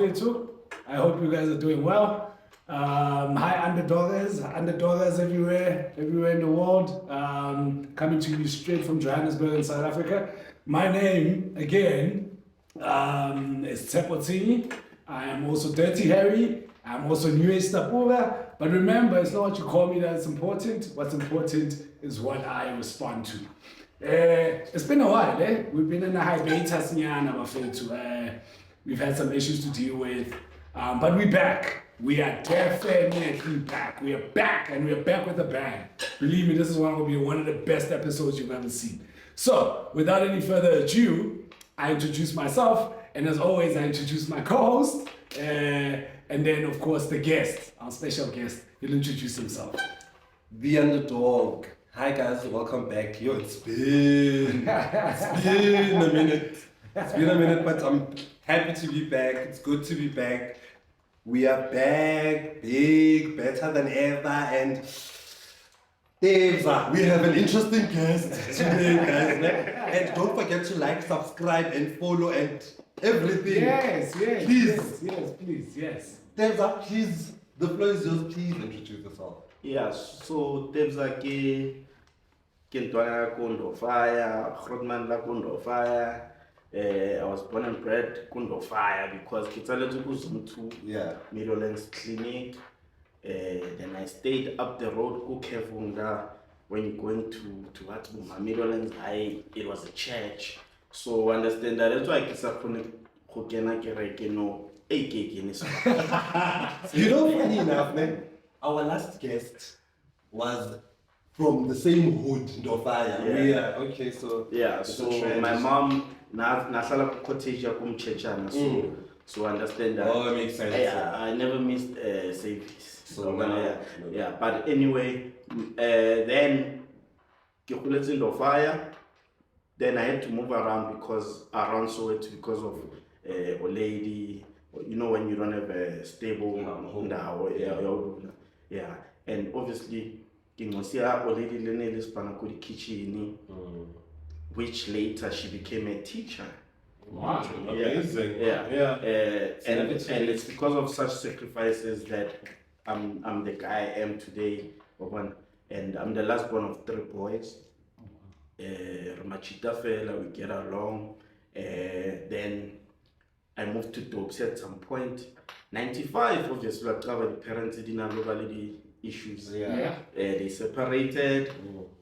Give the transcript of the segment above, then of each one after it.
bafethu. I hope you guys are doing well. Hi underdoggers everywhere in the world. Coming to you straight from Johannesburg in South Africa. My name again is Tshepo. I am also Dirty Harry. I'm also New Age Tapura. But remember, it's not what you call me that's important. What's important is what I respond to. It's been a while, eh? We've been in a hiatus, we've had some issues to deal with, but we're back. We are definitely back. We are back, and we are back with a bang. Believe me, this is will be one of the best episodes you've ever seen. So, without any further ado, I introduce myself, and as always, I introduce my co-host, and then, of course, the guest, our special guest. He'll introduce himself. The underdog. Hi guys, welcome back. Yo, it's been a minute. It's been a minute, but I'm happy to be back. It's good to be back. We are back, big, better than ever, and Dave, we have an interesting guest today, guys. And don't forget to like, subscribe, and follow, and everything. Yes, please. Yes. Dave, please, the floor is yours. Please introduce yourself. Yeah, so Tebza ke Ntwana Kundo Fire, Grootman la Kundo Fire. I was born and bred Kundo Fire because Season2 Meadowlands clinic. Then I stayed up the road Kukevunda when you're going to Meadowlands. It was a church. So understand that that's why I guess I couldn't You know, funny enough, man. Our last guest was from the same hood, Ndofaya. Okay, so so my mom nahlala cottage yakum Chechana, so understand that. Oh, it makes sense. I never missed service. So but anyway, then Kikulet's in Ndofaya. Then I had to move around around Soweto because of a lady. You know, when you don't have a stable home. Yeah, and obviously, Kimosia already learned this Panakuri kitchen, which later she became a teacher. Wow, amazing. And it's because of such sacrifices that I'm the guy I am today, and I'm the last born of 3 boys. Ramachita fella, we get along. Then I moved to Dobsi at some point. 95, obviously, I traveled. Parents didn't have locality issues. They separated.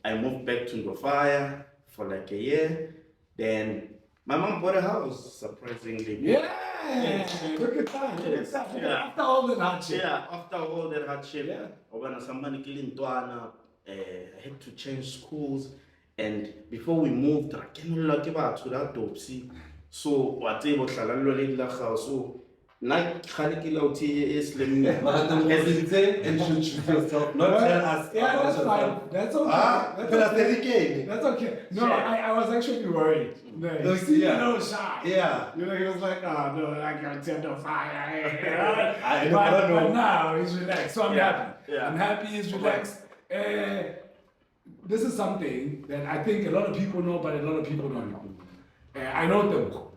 I moved back to Ndofaya for like a year. Then my mom bought a house, surprisingly. Yeah. Look at that. After all that hardship. After all that hardship. When somebody killed Ntwana, I had to change schools. And before we moved, I came to that Dobsi. So whatever so not Khalikilauti is introduce yourself, not tell us. Yeah, that's fine. That's okay. That's okay. No, I was actually worried. No, shy. Yeah. You know, he was like, oh no, I can't tell the fire. But now he's relaxed. So I'm happy. Yeah. I'm happy he's relaxed. This is something that I think a lot of people know, but a lot of people don't know. I know Tebogo.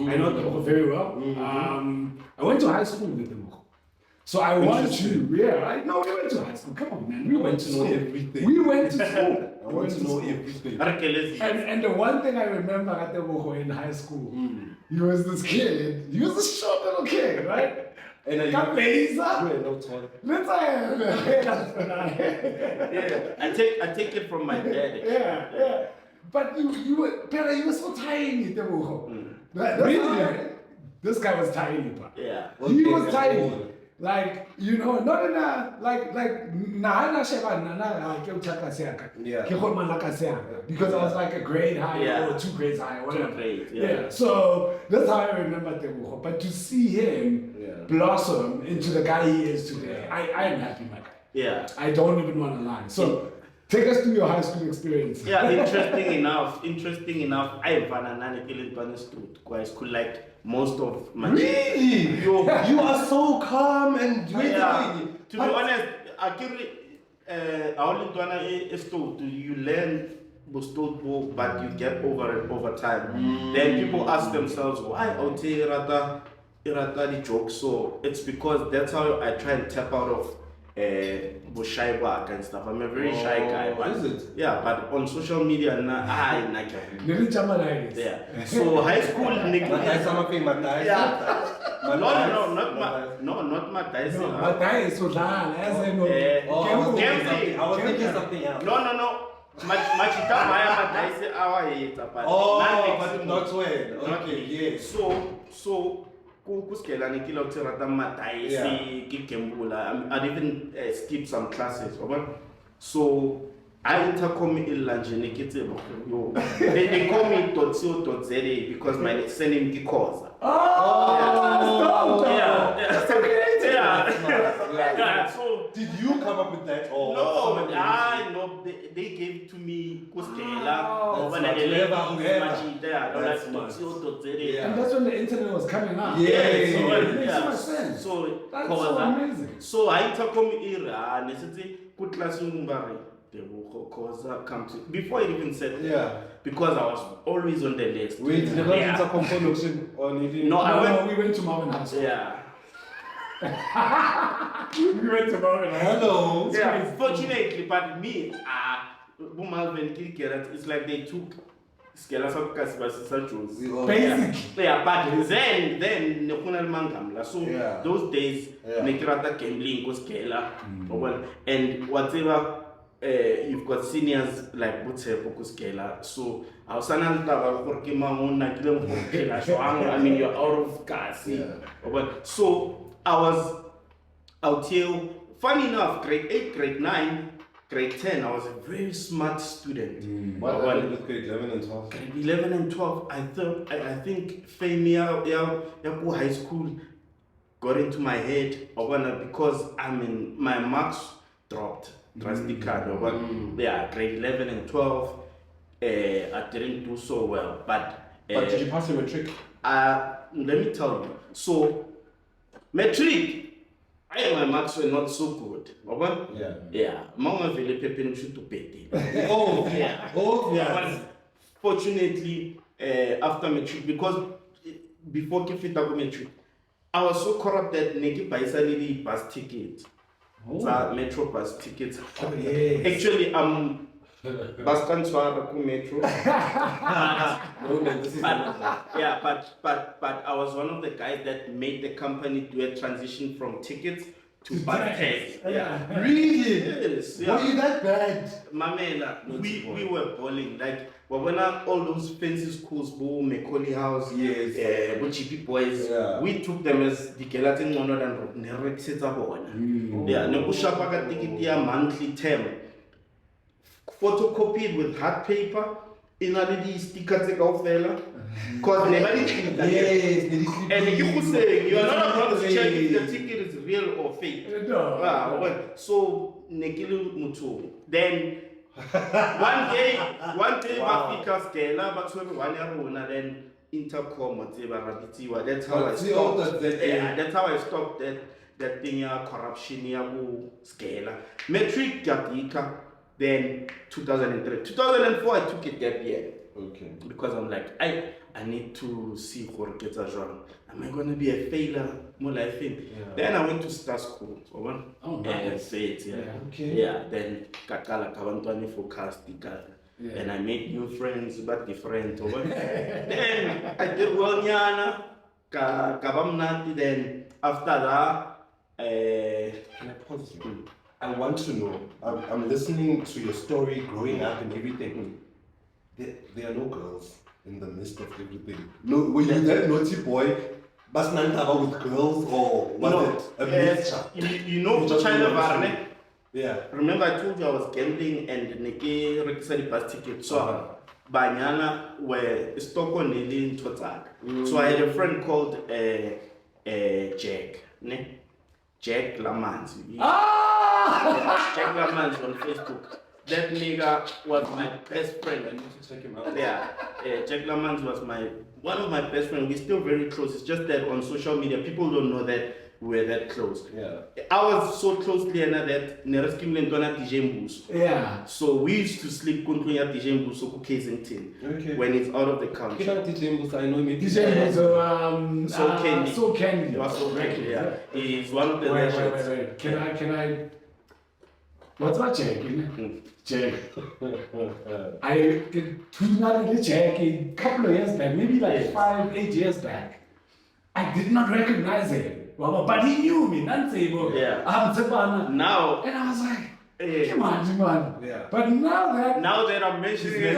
I know Tebogo very well. I went to high school with Tebogo. So I want to, we went to high school. Come on, man. We went to know everything. We went to school. I want to know everything. And the one thing I remember at Tebogo in high school, he was this kid. He was a short little kid, right? And I take it from my dad. Yeah. But you were so tiny, Tebogo. Really? This guy was tiny, but he was tiny. Like, you know, not in a because I was like a grade higher or 2 grades higher, whatever. 2 grades, So that's how I remember Tebogo. But to see him blossom into the guy he is today, I am happy, my guy. Yeah. I don't even want to lie. So take us through your high school experience. Yeah, interesting enough, I have an school like most of my Really? You are so calm and to be honest, I only you learn but you get over it over time. Then people ask themselves, why Rata irata jokes, so it's because that's how I try and tap out of shy work and stuff. I'm a very shy guy. But, is it? Yeah, but on social media, Nilichama yeah. So high school, yeah. Not Mataisi. Matai is Sudlan, as I know. Gambling. I was thinking something else. No. Machita Maya Mataisi, our hate. But not well. Okay, yes. So, kuskela nikila utirata Mataisi, kikembula. I'd even skip some classes. So, I intercom ilanje Tshepo. They call me Totsio.za because my surname is Khoza. Yeah. So did you come up with that or no, they gave to me Kuskela. And that's when the internet was coming out. Yeah. It makes so much sense. So that's so amazing. So I intercom era necessity put class Tebogo, Khoza, come to before it even said because I was always on the list. Wait, never intercom production or anything? No, we went to Marvin House. Yeah. We went to Marvin House. Hello. Yeah, fortunately, but me, it's like they took Skela Sabkas Basic. Yeah, but then Nakunal Mangamla. So those days, Nekirata gambling was Skela. And whatever. You've got seniors like Tshepo Kuskela, so I was I mean, you're out of gas. So I was out here. Funny enough, grade 8, grade 9, grade 10, I was a very smart student. What happened with grade 11 and 12? Grade 11 and 12, I think Femia high school got into my head because my marks dropped. Drastically, but grade 11 and 12, I didn't do so well. But did you pass your matric? Let me tell you. So, matric, my marks were not so good. Yeah. Mama vele pepe should to pay. Yes. Fortunately, after matric, because before Kifita matric, I was so corrupt that Neki Paisa bus ticket. Metro bus tickets. Actually, bus transfer to metro. But I was one of the guys that made the company do a transition from tickets to bus tags. Yeah. Really? Yes. Were you that bad? Mamela, we were balling like. But when all those fancy schools, Macaulay House, GP boys, we took them as the Gelatin Monod and Nerexita. Yeah, Nebushapaka ticket monthly term. Photocopied with hard paper, in a little sticker take off fella. Because never did and you could say you are not about to check if the ticket is real or fake. So Nekilu Mutu. Then one day, Mafika Skela, but 1 then intercom, whatever, that's how I stopped. That's how I stopped that thing, corruption, Skela. Metric Gatika, then 2003. 2004, I took it that year. Okay. Because I'm like, I need to see who gets a genre. Am I going to be a failure? More like thing. Then I went to star school. Nice. Then Kakala Kawantwani focused. And I made new friends, but different. Then I did well, Nyana, Kabamnati. Then after that, can I pause you? I want to know. I'm listening to your story, growing up and everything. There are no girls in the midst of everything. No, were you that naughty boy? But not with girls or was it a mixture? You know China Varne? Yeah. Remember I told you I was gambling and Neke registered bus ticket. So Banyana were stuck on in Totak. So I had a friend called Jack. Ne? Jack Lamans. Jack Lamans on Facebook. That nigga was my best friend. I need to check him out. Yeah, Jack Lamans was one of my best friends. We're still very close. It's just that on social media, people don't know that we were that close. Yeah. I was so close to that Nereskim Lentona DJ Mbuso. Yeah. So we used to sleep Kuntunya DJ Mbuso ku Kensington Okay. when it's out of the country. Kila DJ Mbuso, I know me. DJ was So Candy. So Candy. He was so Candy, yeah. He's one of the legends. Wait. Can I? What's my check? Check. I did not really check a couple of years back, maybe like 5-8 years back. I did not recognize him. But he knew me, Nansebo. Yeah. Now. Now, And I was like, come on. Yeah. But now that I'm mentioning it,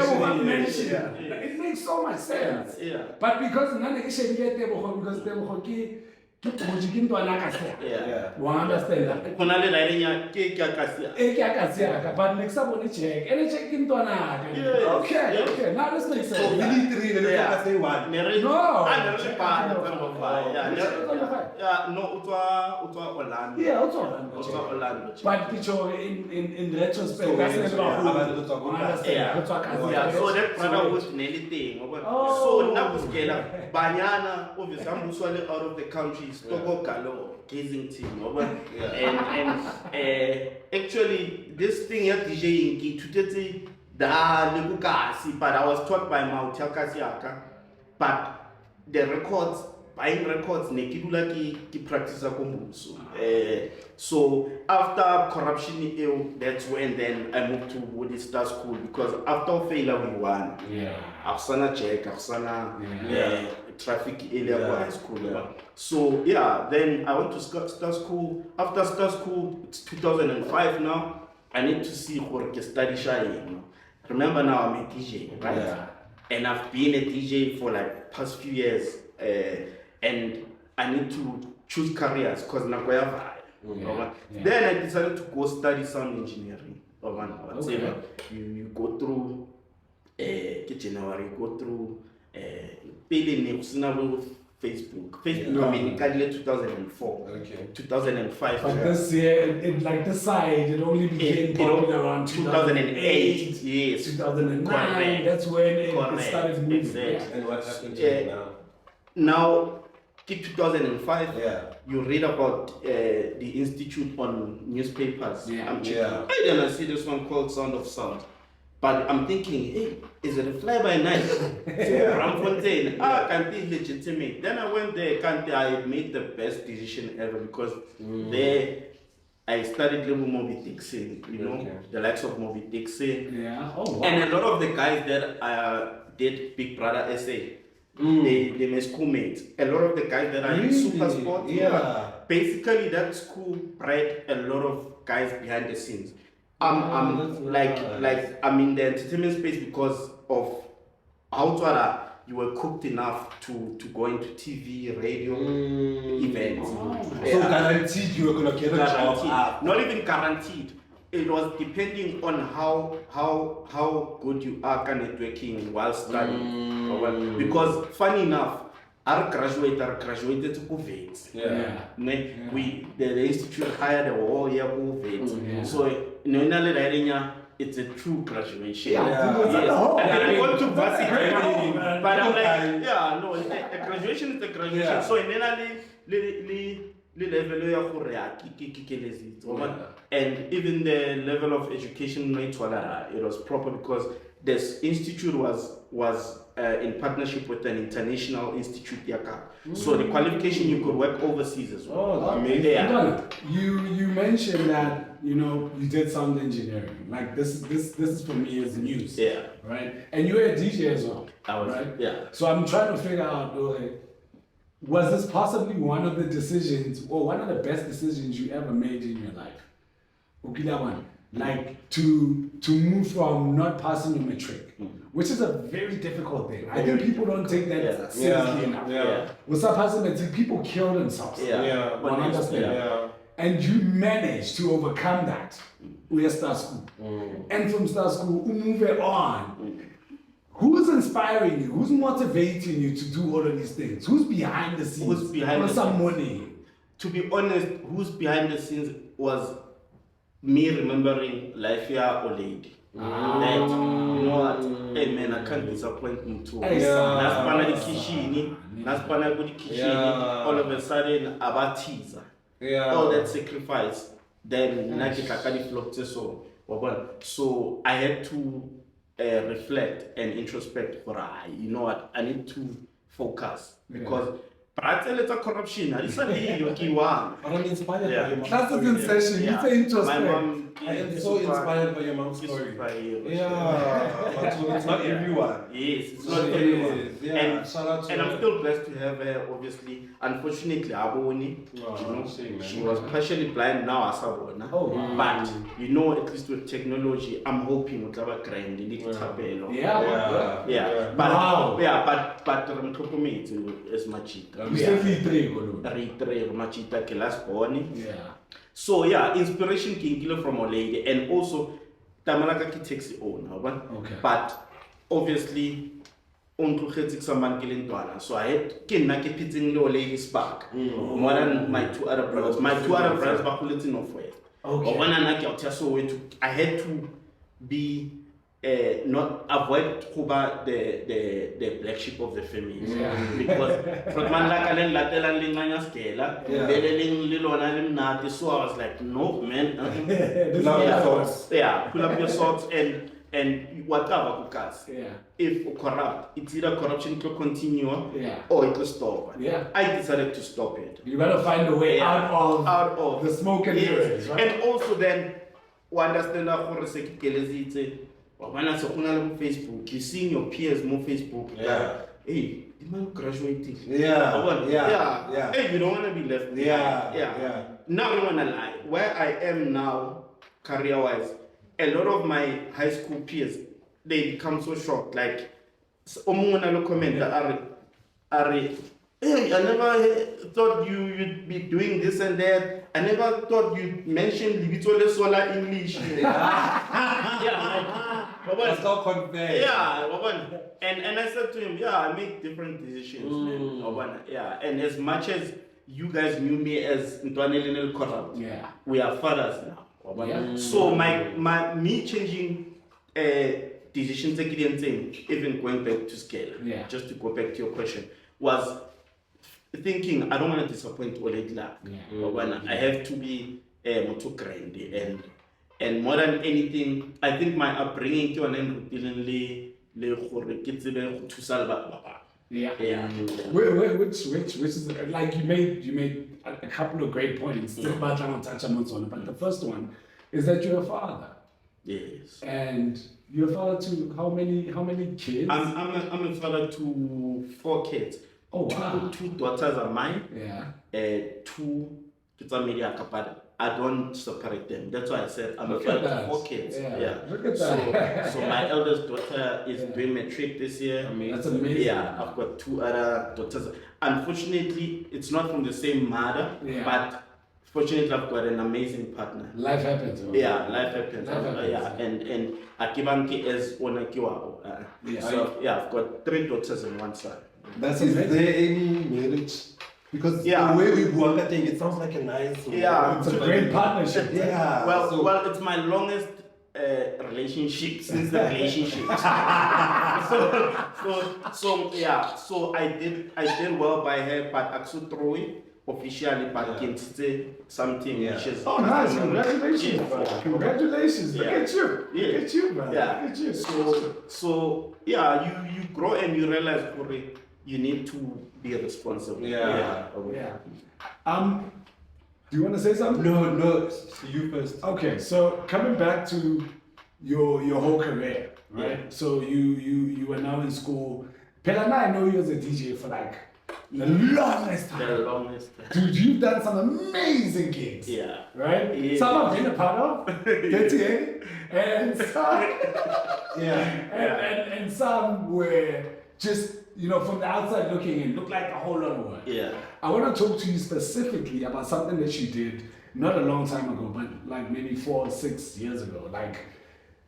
it makes so much sense. Yeah. But because Tebogo, because Tebogo ki Yeah. you understand that? Konale Rainya, Kaka. But next up on the check, and check into an Okay. Now this makes So sense. really three, let Yeah. me say one. No. No, Utwa Orlando. Yeah, Utwa also. Orlando. But picture in retrospect, So that's when never it's about who. Utwa Orlando. Understand? Yeah, so that brother was anything. So Napuskela, Banyana, obviously, I'm usually out of the country, Tebogo Galo, gazing team. And actually, this thing at DJ Inki, Tuteti, Da Lebukasi, but I was taught by Mautakasiaka. But the records, buying records, Nekidula ki practice a kumbusu. So after corruption, that's when then I moved to Woody Star School because after failure we won. Yeah. Afsana check, Afsana traffic area high school. Yeah. So yeah, then I went to Star School. After Star School, it's 2005 now. I need to see who can study shy. Remember now I'm a DJ, right? Yeah. And I've been a DJ for like past few years. And I need to choose careers because Nagoya. Then I decided to go study sound engineering. You go through January, you go through Facebook. I mean, in 2004. Okay. 2005. But this year, this side, it only became popular around 2008. Yes. 2009. Correct. That's when it Correct. started moving. Exactly. And what happened to you now? Now, in 2005, Yeah. you read about the Institute on newspapers. Yeah. I'm checking. Yeah. I then I see this one called Sound of Sound. But I'm thinking, hey, is it a fly-by-night? Ramfontein, can't be legitimate. Then I went there, I made the best decision ever because there I studied little Moby Dixon, the likes of Moby Dixon. Yeah. Oh, wow. And a lot of the guys that did Big Brother SA, they were schoolmates. A lot of the guys that are in Super Sport, basically that school bred a lot of guys behind the scenes. I'm in the entertainment space because of how you were cooked enough to go into TV, radio, events. So guaranteed you were gonna get a job. Not even guaranteed. It was depending on how good you are at networking while studying. Because funny enough, I graduated to Kuwait. The institute hired a whole year Kuwait. So it's a true graduation. I didn't want to varsity, but I'm like, a graduation is a graduation. So in and even the level of education it was proper because this institute was in partnership with an international institute. So the qualification you could work overseas as well. Oh, amazing. You mentioned that you did sound engineering. Like this is for me is news. Yeah. Right. And you were a DJ as well. I was, right. Yeah. So I'm trying to figure out, was this possibly one of the decisions or one of the best decisions you ever made in your life? Like to move from not passing your matric, which is a very difficult thing. I think people don't take that seriously enough. Without passing matric, people kill themselves. And you managed to overcome that with Star School. And from Star School, move it on. Who's inspiring you? Who's motivating you to do all of these things? Who's behind the scenes? Who's behind the some scenes? money? To be honest, who's behind the scenes was me remembering Lifia Oledi. That, you know what? Hey man, I can't disappoint him too. Hey, Naspana the kitchen, naspana good kitchen. Yeah. All of a sudden, abatiza. Yeah. All that sacrifice. Then nakikakadi flopped so. So I had to reflect and introspect. You know what? I need to focus because. It's a corruption. It's a one. But I'm inspired by your mom's That's a story. concession. Yeah. You say introspect. My mom I am so inspired by your mom's story. Yeah, but so it's not everyone. Yes, it's not everyone. Yeah, And, shout out to and her. I'm still blessed to have her, obviously. Unfortunately, Aboni, she was partially blind now, Asabona. Oh, wow. But, you know, at least with technology, I'm hoping we'll have a grand in the Yeah. But, Wow. but I'm talking as much. You still feel three, Golo. Machita ke last born. Yeah. So yeah, inspiration can kill from a lady, and also Tamalaka ki takes the own. Okay. But obviously, uncle Khetik someone killing Dwana. So I had Kinaki pitting the lady spark more than my two other brothers. My two other brothers were pulling off way. Okay. But when I had to be not avoid Kuba the black sheep of the family. Yeah. Because Frotman Lakalen Latelan Linganya Scala, Bedeling Lilona Nati, so I was like, no man. This is Pull up your socks and whatever because if corrupt, it's either corruption to continue or it will stop. Yeah. I decided to stop it. You gotta find a way out of the smoke and mirrors, right? And also then we understand that for a when I saw on Facebook, you seeing your peers more Facebook. Hey, the man graduated. Hey, you don't want to be left behind. Now I'm gonna lie. Where I am now, career-wise, a lot of my high school peers, they become so shocked. Like, someone comment hey, I never thought you'd be doing this and that. I never thought you'd mention Libitole Solar English. It's all conveyed. And I said to him, I make different decisions, man. And as much as you guys knew me as Ntwanelin corrupt, we are fathers now. So me changing decisions even going back to scale, just to go back to your question, was thinking I don't want to disappoint Oledla. I have to be more grand and more than anything, I think my upbringing Which is like you made a couple of great points, but the first one is that you're a father. Yes. And you're a father to how many kids? I'm a father to 4 kids. Oh wow. Two daughters are mine. Two kids are media kapad. I don't separate them. That's why I said I'm a father to 4 kids. Look at that. So my eldest daughter is doing matric this year. That's amazing. I've got 2 other daughters. Unfortunately, it's not from the same mother, but fortunately I've got an amazing partner. Life happens. Life happens. And Akibanki is Onakiwabo. So I've got 3 daughters and 1 son. Is there any marriage? Because the way we work, I think it sounds like a nice. It's a great partnership. Well, it's my longest relationship since the relationship. So I did well by her, but actually throw it officially, but can say something which is. Oh, nice! Congratulations, bro. Congratulations! Look at you! Look at you, man! Look at you! So you grow and you realize, you need to be responsible. Do you want to say something? No, you first. Okay, so coming back to your whole career, right? So you were now in school. Pelana, I know you as a DJ for like the longest time. Dude, you've done some amazing gigs. Right? Yeah. Some I've been a part of. And some and some were just, from the outside looking in, looked like a whole lot of work. I want to talk to you specifically about something that you did not a long time ago, but like maybe 4 or 6 years ago, like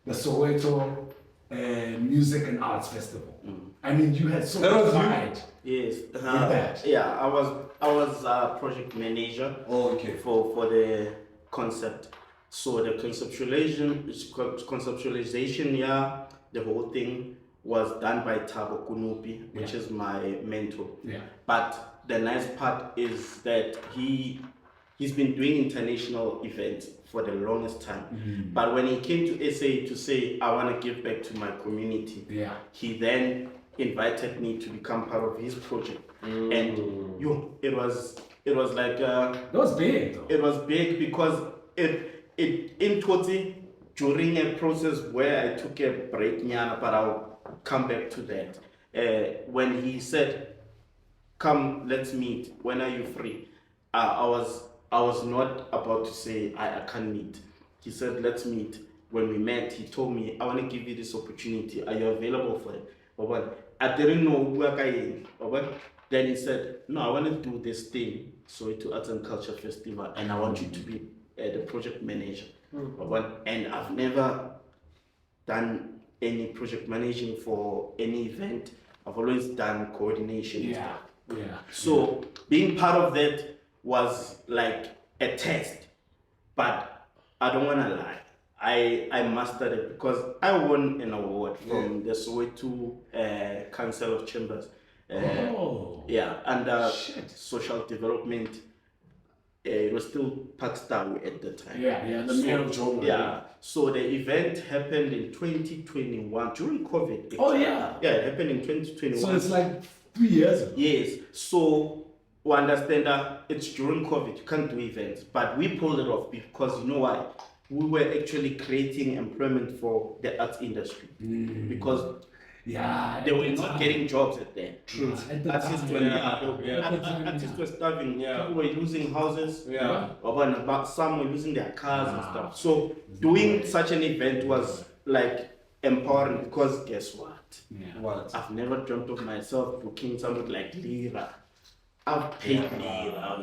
the Soweto Music and Arts Festival. I mean, you had so much pride. Yes. That. I was project manager. Oh, okay. For the concept. So the conceptualization, yeah, the whole thing was done by Tebogo, which is my mentor. Yeah. But the nice part is that he's been doing international events for the longest time. But when he came to SA to say, I want to give back to my community, he then invited me to become part of his project. And it was like That was big though. it was big because it in Toti, during a process where I took a break, but I'll come back to that. When he said, come, let's meet, when are you free? I was not about to say I can't meet. He said, let's meet. When we met, he told me, I want to give you this opportunity. Are you available for it? I didn't know where I am. Then he said, no, I want to do this thing, Soweto Arts and Culture Festival, and I want you to be the project manager. And I've never done any project managing for any event. I've always done coordination. So being part of that was like a test, but I don't want to lie. I mastered it because I won an award from the Soweto Council of Chambers. Under social development. It was still Pakistan at the time. The mayor of Joburg. So the event happened in 2021 during COVID. It happened in 2021. So it's like 3 years ago. Yes. So we understand that it's during COVID, you can't do events, but we pulled it off because you know why? We were actually creating employment for the arts industry because they were not getting jobs at that. True. Artists were starving. People were losing houses. But some were losing their cars and stuff. So doing such an event was like empowering because guess what? What? I've never dreamt of myself booking somebody like Lira. I've paid Lira.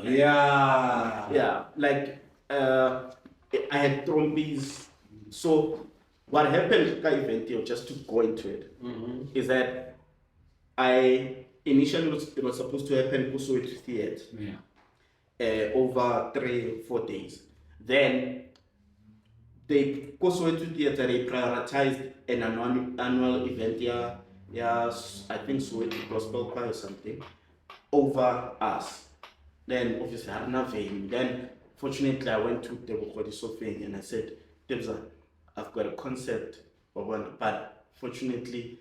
Like I had trombies. So what happened at the event, just to go into it, is that initially it was supposed to happen also at theatre over 3-4 days. Then they also to theatre, they prioritized an annual event, I think Soweto Gospel Choir or something, over us. Then obviously I had nothing. Then fortunately I went to Tebogo and I said, Tebza, I've got a concept of one, but fortunately,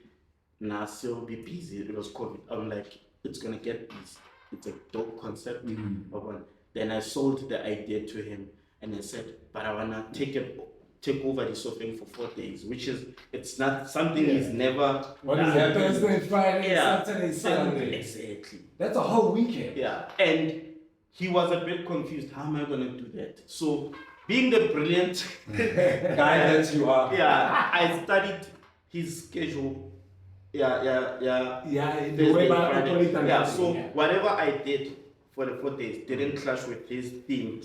now still be busy. It was COVID. I'm like, it's gonna get busy. It's a dope concept of one. Then I sold the idea to him, and I said, but I wanna take over the surfing for 4 days, which is it's not something he's never. What is that? Thursday, Friday, Saturday, Sunday. Exactly. That's a whole weekend. And he was a bit confused. How am I gonna do that? So, being the brilliant guy that you are. I studied his schedule. The way by so whatever I did for the 4 days didn't clash with his theme.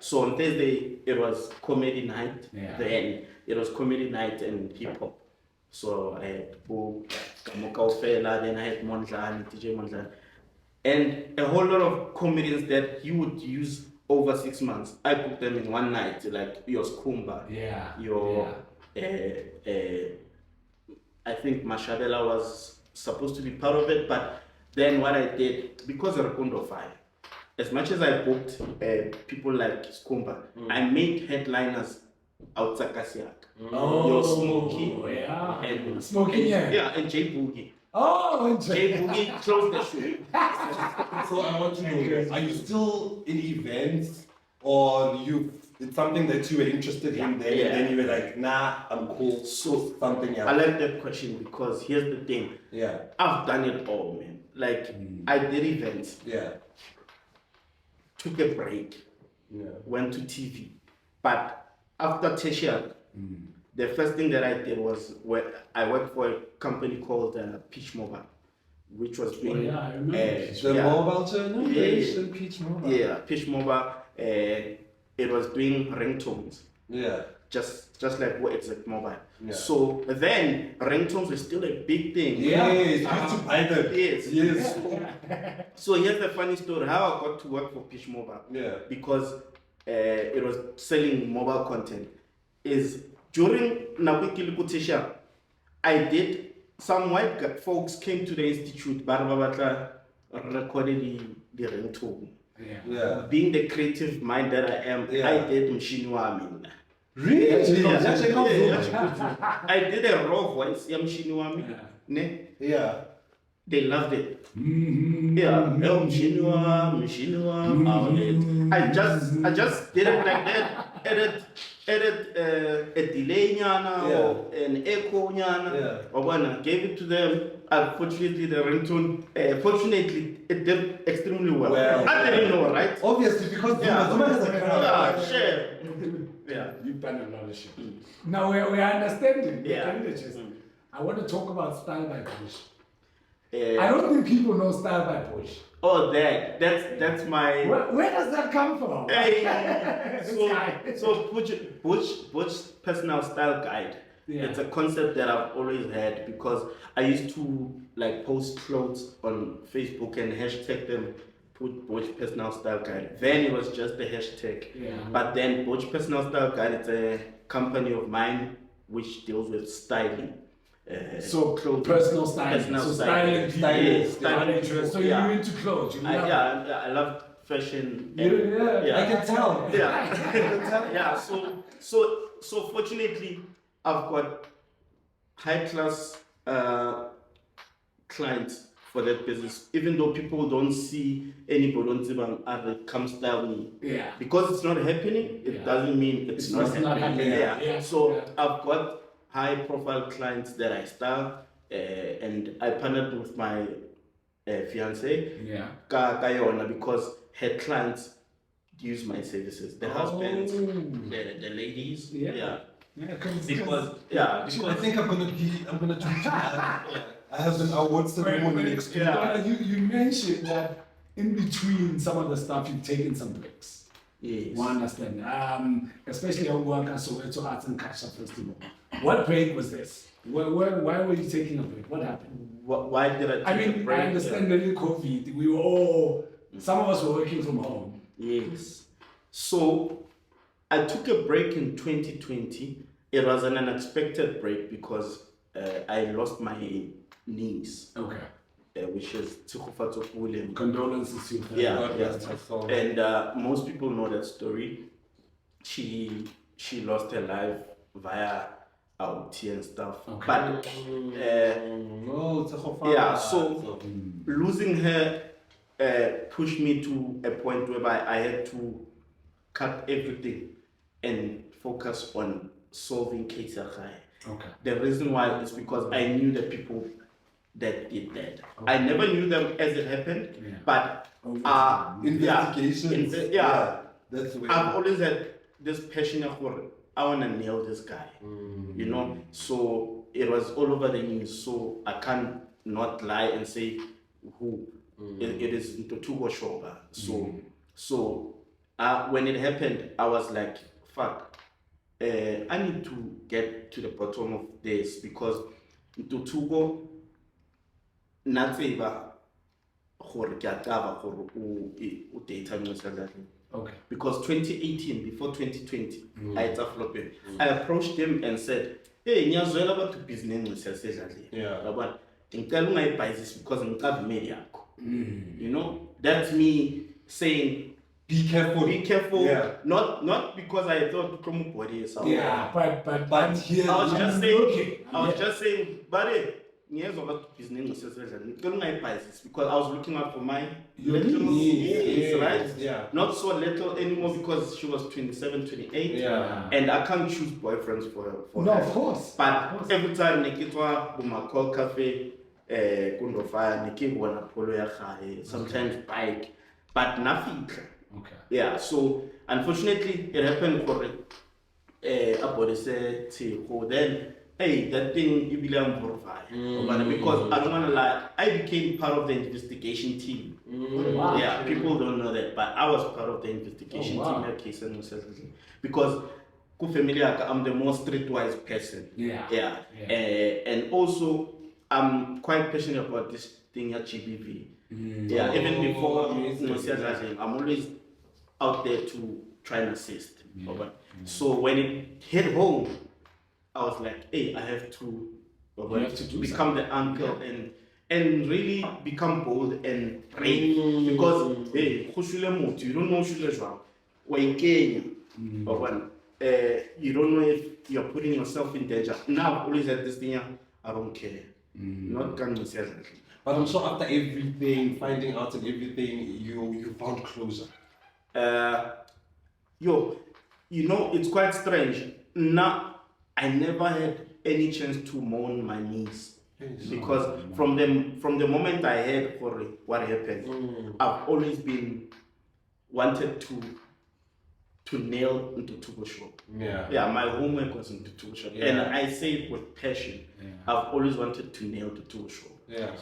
So on Thursday it was comedy night. Then it was comedy night and hip hop. So I had Booj, then I had Mondlane, DJ Mondlane, and a whole lot of comedians that he would use over 6 months. I put them in one night, like your Skumba, I think Mashabela was supposed to be part of it, but then what I did, because of Rukundo Fire, as much as I booked people like Skumba, I made headliners outside Kasiak. Your Smokey, and Smokey, and J Boogie. J Boogie closed the show. So I want to know, are you still in events, or it's something that you were interested in then, and then you were like, nah, I'm cool, so something else? I like that question because here's the thing. I've done it all, man. Like, I did events. Took a break. Went to TV. But after tertiary, the first thing that I did was I worked for a company called Peach Mobile, which was doing mobile generation, Peach Mobile. Peach Mobile. It was doing ringtones. Just like what Exact Mobile. So then ringtones were still a big thing. Yes, to buy them. Yes. So here's the funny story: how I got to work for Peach Mobile. Because it was selling mobile content. Is during Nawiki Kutisha, I did, some white folks came to the institute, Barbabatla recorded the ringtone. Yeah. Being the creative mind that I am, I did Mshinwami. Really? I did a raw voice, Mshinwami. Yeah. They loved it. Yeah, I just did it like that. Edit a delay nyana or an echo nyana. Or when I gave it to them, unfortunately the ringtone, fortunately it did extremely well. I didn't know, right? Obviously, because Zuma has a crowd. Yeah. You've done a lot of shit. Now we understand it. Yeah. I want to talk about Style by Booj. I don't think people know Style by Booj. Oh, that's my. Where does that come from? So Booj's personal style guide. Yeah. It's a concept that I've always had because I used to like post clothes on Facebook and hashtag them. Put Booj personal style guide. Then it was just the hashtag. Yeah. But then Booj personal style guide, it's a company of mine which deals with styling. So personal styling. So styling. So you're into clothes. I love fashion. I can tell. Yeah. So fortunately, I've got high class clients for that business, even though people don't see anybody on Zibang other come style me. Yeah. Because it's not happening, it doesn't mean it's not happening. Yeah. So I've got high profile clients that I style, and I partnered with my fiance, Kayona, because her clients use my services. The husbands, the ladies. Because I think I'm gonna do I have an awards ceremony next week. You mentioned that in between some of the stuff you've taken some breaks. Yes. I understand. Especially on work at Soweto Arts and Culture Festival. What break was this? Why were you taking a break? What happened? Why did I take a break? I understand that in COVID, we were all, some of us were working from home. Yes. So I took a break in 2020. It was an unexpected break because I lost my niece. Okay. Which is Tshepo. Condolences to you. Yeah. And most people know that story. She lost her life via OT and stuff. Okay. But so losing her pushed me to a point whereby I had to cut everything and focus on solving Khoza. Okay. The reason why is because I knew the people that did that. Okay. I never knew them as it happened, but investigations. That's the way. I've always had this passion for I want to nail this guy, you know. So it was all over the news. So I can't not lie and say who. It is Tebogo Shoga. So when it happened, I was like, fuck. I need to get to the bottom of this because Tebogo natseba gore ke a taba gore o data mo. Okay. Because 2018, before 2020, I approached him and said, hey, ngiyazwela about business exactly. But ngicela buy this because ngicaba media. You know, that's me saying be careful. Be careful. Yeah. Not because I thought promo body is but here I was just saying, buddy, business because I was looking out for my little needs, right? Yeah. Not so little anymore because she was 27, 28. Yeah. And I can't choose boyfriends for her. No, of course. But every time Nikitwa Bumakol Cafe, Kundofaya, Niki Wana Polo Yaha, sometimes bike, but nothing. Okay. Yeah, so unfortunately it happened for Tshepo. Then hey, that thing you belong for because I don't wanna lie, I became part of the investigation team. Wow. Yeah, people don't know that, but I was part of the investigation team at Khoza because I'm the most streetwise person. Yeah. And also I'm quite passionate about this thing at GBV. Yeah, even before I'm always out there to try and assist. So when it hit home, I was like, hey, I have to, become the uncle and really become bold and brave. Because hey, you don't know we're in Kenya. You don't know if you're putting yourself in danger. Now I've always had this thing, I don't care. Not going to say that. But I'm sure after everything, finding out and everything, you found closure. You know, it's quite strange. Now, I never had any chance to mourn my niece. Because from the moment I heard what happened, I've always been wanted to nail into Tebogo shop. My homework was into Tebogo shop. And I say it with passion. I've always wanted to nail the Tebogo shop.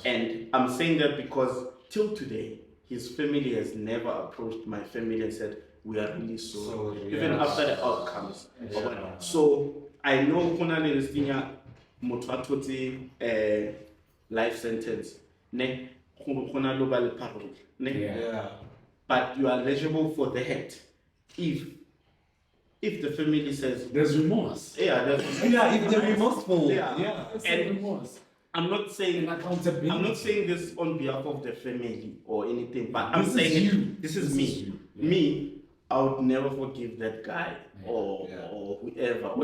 And I'm saying that because till today, his family has never approached my family and said, we are really sorry. Even after the outcomes. So I know Konale Listinia Motwatoti life sentence. But you are eligible for that if the family says there's remorse. If they're remorseful. And remorse. I'm not saying accountability. I'm not saying this on behalf of the family or anything, but I'm saying this is me. Me, I would never forgive that guy or whoever.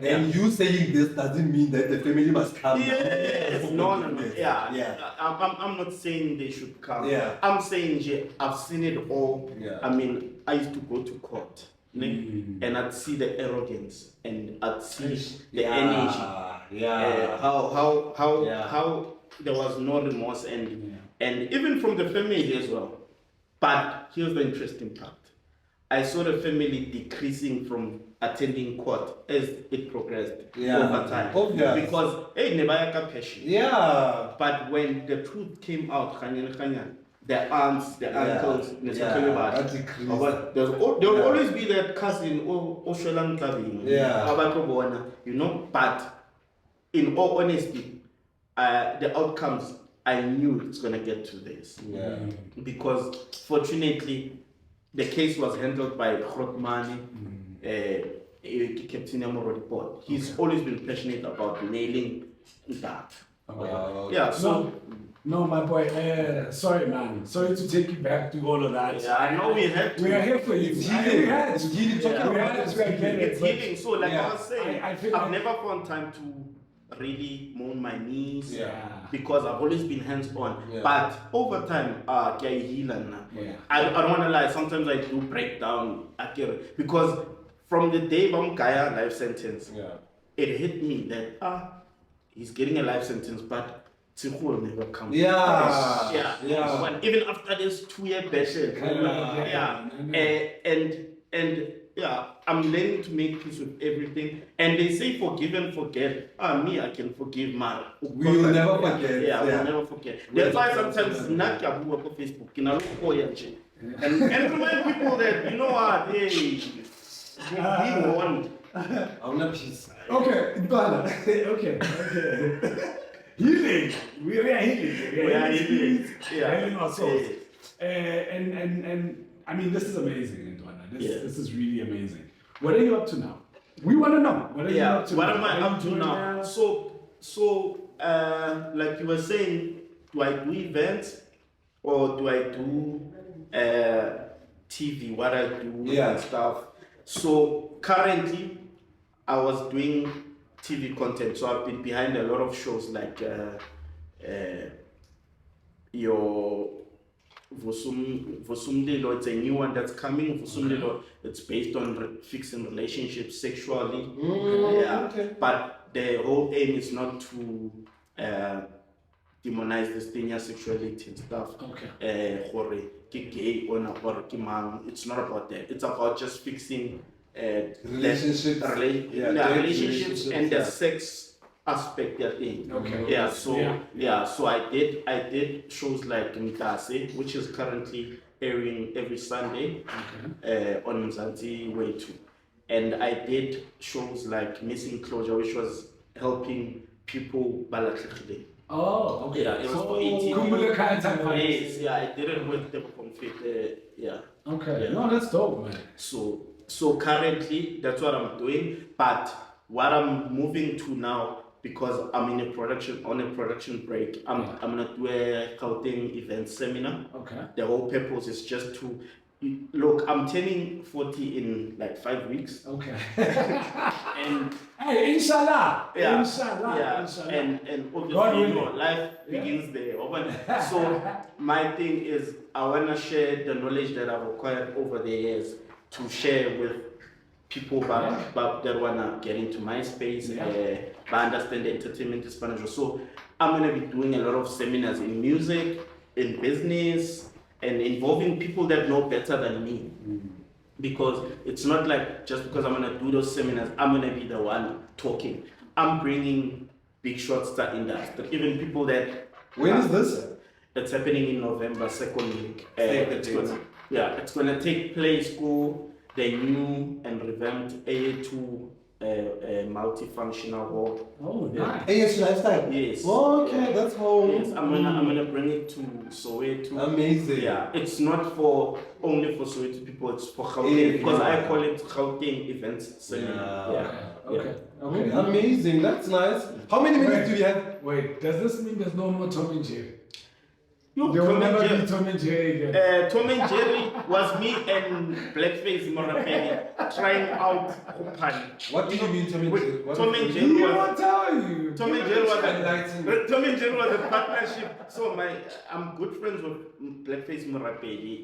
And you saying this doesn't mean that the family must come. Yes. No. I'm not saying they should come. I'm saying I've seen it all. I mean, I used to go to court. And I'd see the arrogance and I'd see the energy. How there was no remorse and even from the family as well. But here's the interesting part. I saw the family decreasing from attending court as it progressed over time. Because hey, nebayaka passion. But when the truth came out, the aunts, the uncles, there will always be that cousin or Osholan clubbing, you know. But in all honesty, the outcomes, I knew it's gonna get to this. Because fortunately, the case was handled by Khotmani, Captain Amoro report. He's always been passionate about nailing that. No, my boy. Sorry, man. Sorry to take you back to all of that. I know we had to. We are here for you. It's healing. It's healing. So, like I was saying, I've never found time to really moan my knees because I've always been hands-on. But over time, I don't want to lie. Sometimes I do break down. Because from the day Bamkaya life sentence, it hit me that he's getting a life sentence, but Tshepo will never come. Even after this 2-year battle. I'm learning to make peace with everything. And they say forgive and forget. Me, I can forgive man. We will never forget. We'll never forget. That's why sometimes Nakabu on Facebook, and remind people that, you know what, hey, we won. I'm not peace. Okay. Healing. We are healing. Healing ourselves. And I mean, this is amazing, Ntwana. This is really amazing. What are you up to now? We want to know. What are you up to? What am I up to now? So, like you were saying, do I do events or do I do TV? What I do and stuff. So currently, I was doing TV content, so I've been behind a lot of shows like your Vosumdelo. It's a new one that's coming. Vosumdelo, it's based on fixing relationships sexually. But the whole aim is not to demonize this thing, sexuality and stuff. Gay or it's not about that. It's about just fixing relationships and the sex aspect that thing. So I did shows like Mtase, which is currently airing every Sunday on Mzansi Way 2. And I did shows like Missing Closure, which was helping people balakhle. Oh, okay. It was for 18 years. Yes, I did it with the conflict. Okay. Yeah. No, that's dope, man. So currently that's what I'm doing. But what I'm moving to now, because I'm on a production break, I'm gonna do a Gauteng event seminar. Okay. The whole purpose is just to look. I'm turning 40 in like 5 weeks. Okay. And hey, inshallah. yeah, Inshallah. yeah, Inshallah. and God obviously, you know, willing. life begins there. So my thing is, I wanna share the knowledge that I've acquired over the years to share with people that wanna get into my space, but understand the entertainment is financial. So I'm gonna be doing a lot of seminars in music, in business, and involving people that know better than me. Because it's not like just because I'm gonna do those seminars, I'm gonna be the one talking. I'm bringing big shots to industry, even people that. When is this? It's happening in November, second week. It's gonna take place for the new and revamped AA2 multifunctional hall. Oh, nice. AS Lifestyle? Yes. Oh, okay, that's how. Yes, I'm gonna bring it to Soweto. Amazing. Yeah, it's not for only for Soweto people, it's for Gauteng, because I call it Gauteng Events Seminar. Okay. Okay, amazing, that's nice. How many minutes do you have? Wait, does this mean there's no more Tom and Jerry? You, There will Tom and never Jerry. be Tom and Jerry again. Tom and Jerry was me and Blackface Morapedi trying out Kupani. What do you mean, Tom and Jerry? What Tom is and it? Jerry He was won't tell you. Tom and Jerry Enlighten me. was a partnership. So I'm good friends with Blackface Morapedi,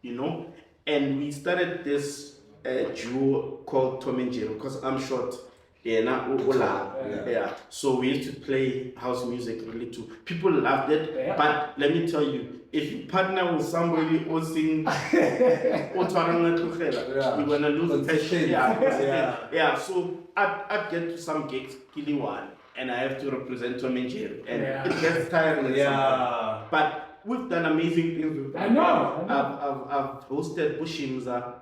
you know, and we started this duo called Tom and Jerry because I'm short. Yeah. So we used to play house music really too. People loved it, but let me tell you, if you partner with somebody who sing we're gonna lose passion. Yeah. So I'd get to some gigs, Kiliwan, and I have to represent Tom and Jerry, and it gets tiring. Yeah. But we've done amazing things with them. I know. I've hosted Bushimza,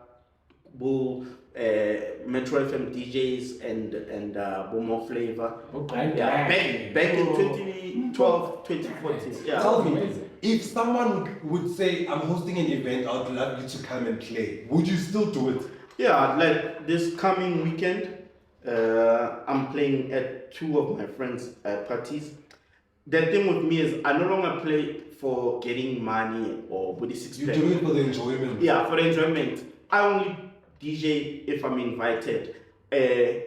Metro FM DJs and Bomo Flavor. Back in 2012, 2014. Yeah. Tell me, if someone would say, I'm hosting an event, I would love you to come and play, would you still do it? Yeah, like this coming weekend, I'm playing at two of my friends' parties. The thing with me is I no longer play for getting money or body six You do it for the enjoyment. Yeah, for the enjoyment. I only DJ if I'm invited.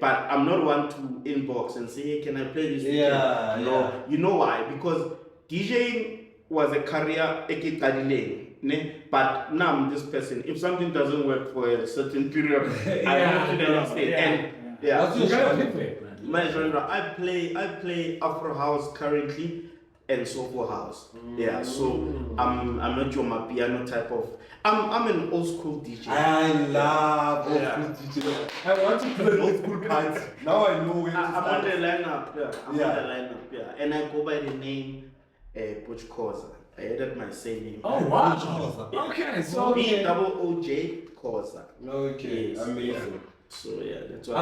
But I'm not one to inbox and say, hey, can I play this weekend? No. You know why? Because DJing was a career, but now I'm this person. If something doesn't work for a certain period, I move to the next stage. What's your genre? My genre, I play Afro House currently and Soulful House. Yeah, so I'm not your piano type of. I'm an old school DJ. I love old school DJ. I want to play old school cards. Now I know where to I'm start. on the lineup. And I go by the name Booj Khoza. I added my surname. Oh wow. Okay, so Booj Khoza. Okay, Yes. amazing. So yeah, that's what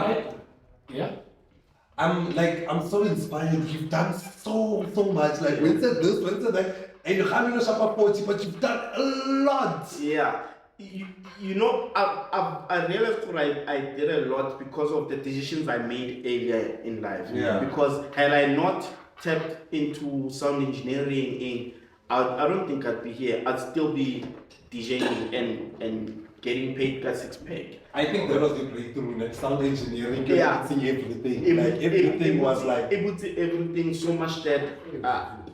I'm so inspired. You've done so much. Like when said this, when said that, and you're having a shop 40, but you've done a lot. Yeah. You know, I realized I did a lot because of the decisions I made earlier in life. Yeah. Because had I not tapped into sound engineering, I don't think I'd be here. I'd still be DJing and getting paid plus $6. I think that was the breakthrough in sound engineering. Yeah. Everything. Everything was like everything so much that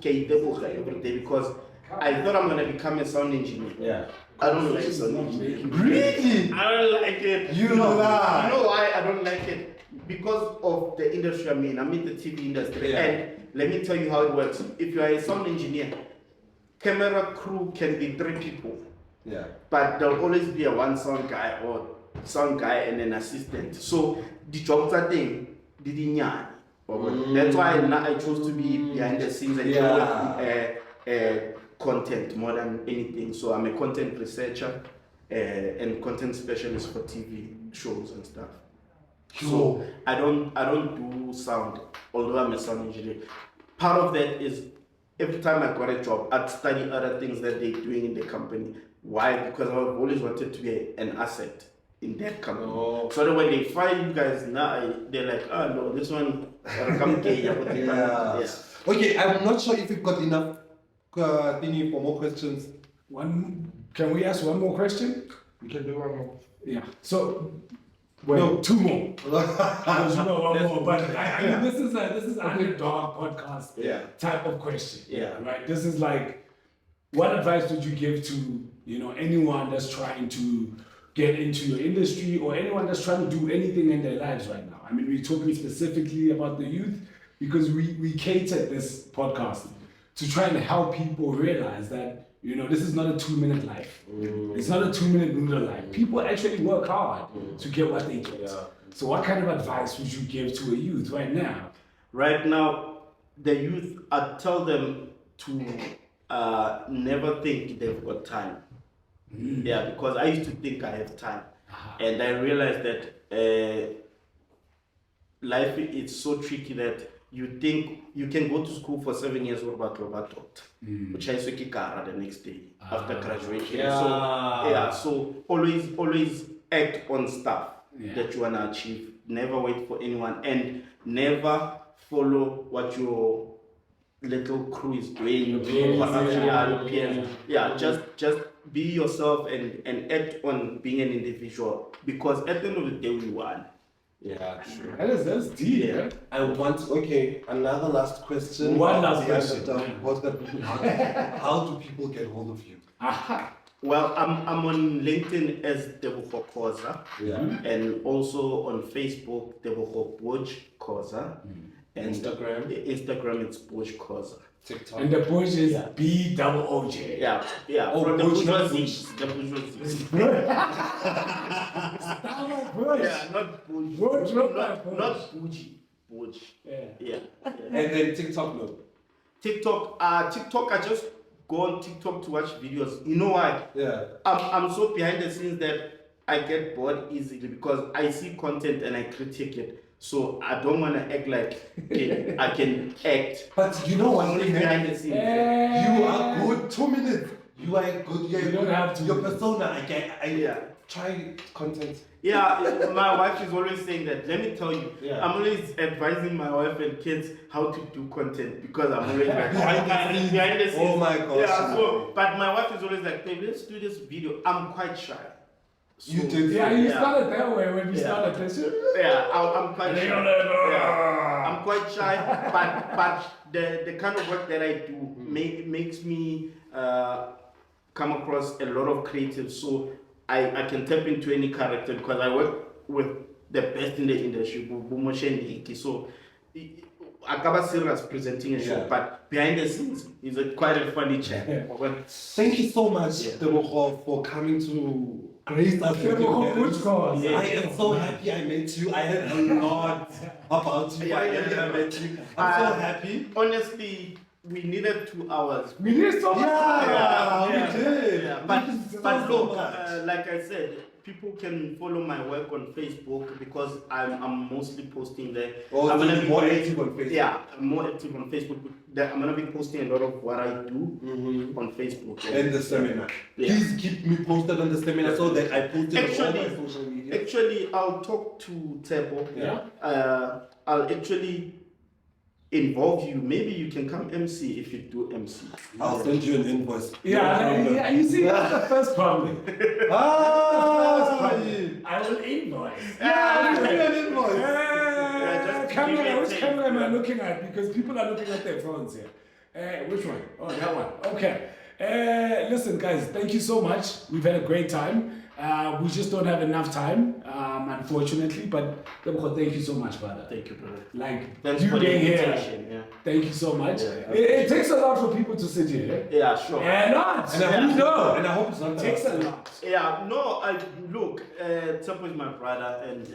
every day because I thought I'm gonna become a sound engineer. Yeah. I don't like sound engineering. Really? I don't like it. You know that. You know why I don't like it? Because of the industry I'm in the TV industry. Yeah. And let me tell you how it works. If you are a sound engineer, camera crew can be 3 people. Yeah. But there'll always be a one sound guy and an assistant. So the jobs are thing, that's why I chose to be behind the scenes and deal with content more than anything. So I'm a content researcher and content specialist for TV shows and stuff. So I don't do sound, although I'm a sound engineer. Part of that is every time I got a job, I'd study other things that they're doing in the company. Why? Because I've always wanted to be an asset in that company. Oh. So that when they fire you guys now, they're like, oh no, this one, Yeah. Okay, I'm not sure if we've got enough thingy for more questions. Can we ask one more question? We can do one more. Yeah. So, no, two more. There's one more, but I mean, this is an underdog podcast type of question. Yeah. Right. This is like, what advice would you give to anyone that's trying to get into your industry or anyone that's trying to do anything in their lives right now? I mean, we're talking specifically about the youth because we catered this podcast to try and help people realize that this is not a 2-minute life. It's not a 2-minute noodle life. People actually work hard to get what they get. Yeah. So what kind of advice would you give to a youth right now? Right now, the youth, I tell them to never think they've got time. Yeah, because I used to think I have time. And I realized that life is so tricky that you think you can go to school for 7 years or about doctor, which I the next day after graduation. So always act on stuff that you wanna achieve. Never wait for anyone and never follow what your little crew is doing. Your peers. Just be yourself and act on being an individual because at the end of the day we won. Yeah, true. That's deep. Yeah. I want, another last question. One last question. How do people get hold of you? Aha. Well, I'm on LinkedIn as Tebogo Khoza. Yeah. And also on Facebook, Tebogo Booj Khoza. And Instagram it's Booj Khoza. TikTok. And the Booj is B-O-O-J. Yeah. Oh, from the Booj, not bourgeoisie. The bourgeoisie. Yeah, not Booj. Not bougie. Booj. Yeah. And then TikTok, no. TikTok, I just go on TikTok to watch videos. You know why? Yeah. I'm so behind the scenes that I get bored easily because I see content and I critique it. So I don't want to act like I can act. But you know what? Only behind the scenes. You are good. 2 minutes. You are good. You don't have to. Your persona. I try content. Yeah, my wife is always saying that. Let me tell you, Yeah. I'm always advising my wife and kids how to do content because I'm always like Behind the scenes. Oh my gosh. Yeah, so, but my wife is always like, babe, let's do this video. I'm quite shy. So, You did. Yeah, you started that way when you started this. Yeah, I'm quite shy. Yeah, I'm quite shy, but the kind of work that I do makes me come across a lot of creatives. So I can tap into any character because I work with the best in the industry. So I cover serious presenting a show, but behind the scenes, he's quite a funny chap. Thank you so much, Tebogo, for coming to grace us. I am so happy I met you. I heard a lot about you. I met you. I'm so happy. Honestly, we needed 2 hours. We need so much time. We did. Yeah. But look, like I said, people can follow my work on Facebook because I'm mostly posting there. I'm going to be more active on Facebook. Yeah, I'm more active on Facebook. I'm going to be posting a lot of what I do on Facebook. And the seminar. Yeah. Please keep me posted on the seminar so that I post it on all my social media. Actually, I'll talk to Tshepo. Yeah. I'll actually involve you. Maybe you can come MC if you do MC. I'll send you an invoice. Yeah, you see, that's the first problem. I will invoice. Yeah, I'll send you an invoice. Which camera am I looking at? Because people are looking at their phones here. Which one? Oh, that one. Okay. Listen, guys, thank you so much. We've had a great time. We just don't have enough time, unfortunately. But thank you so much, brother. Thank you, brother. Like, Thanks you for the being here. invitation. Yeah. Thank you so much. Yeah, It takes a lot for people to sit here. Yeah, sure. And not. And I hope it's not It takes a lot. Yeah, no, look, Tshepo is my brother, and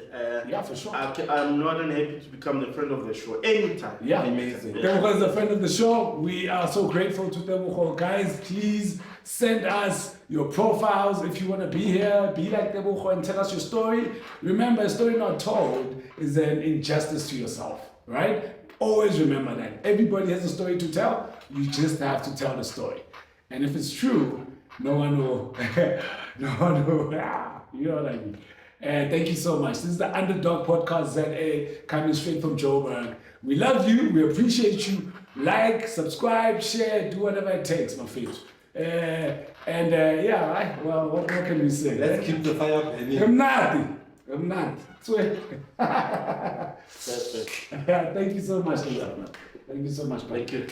Yeah, for sure. I'm more than happy to become the friend of the show anytime. Yeah, amazing. Tebogo is a friend of the show. We are so grateful to Tebogo. Guys, please send us your profiles if you want to be here. Be like Tebogo and tell us your story. Remember, a story not told is an injustice to yourself, right? Always remember that. Everybody has a story to tell. You just have to tell the story. And if it's true, no one will, you know what I mean. Thank you so much. This is the Underdog Podcast ZA coming straight from Joburg. We love you. We appreciate you. Like, subscribe, share, do whatever it takes, my favorite. Well, what more can we say? Let's keep the fire burning. I'm not. Swear. Perfect. Thank you so much, Khoza. Thank you so much. Thank you.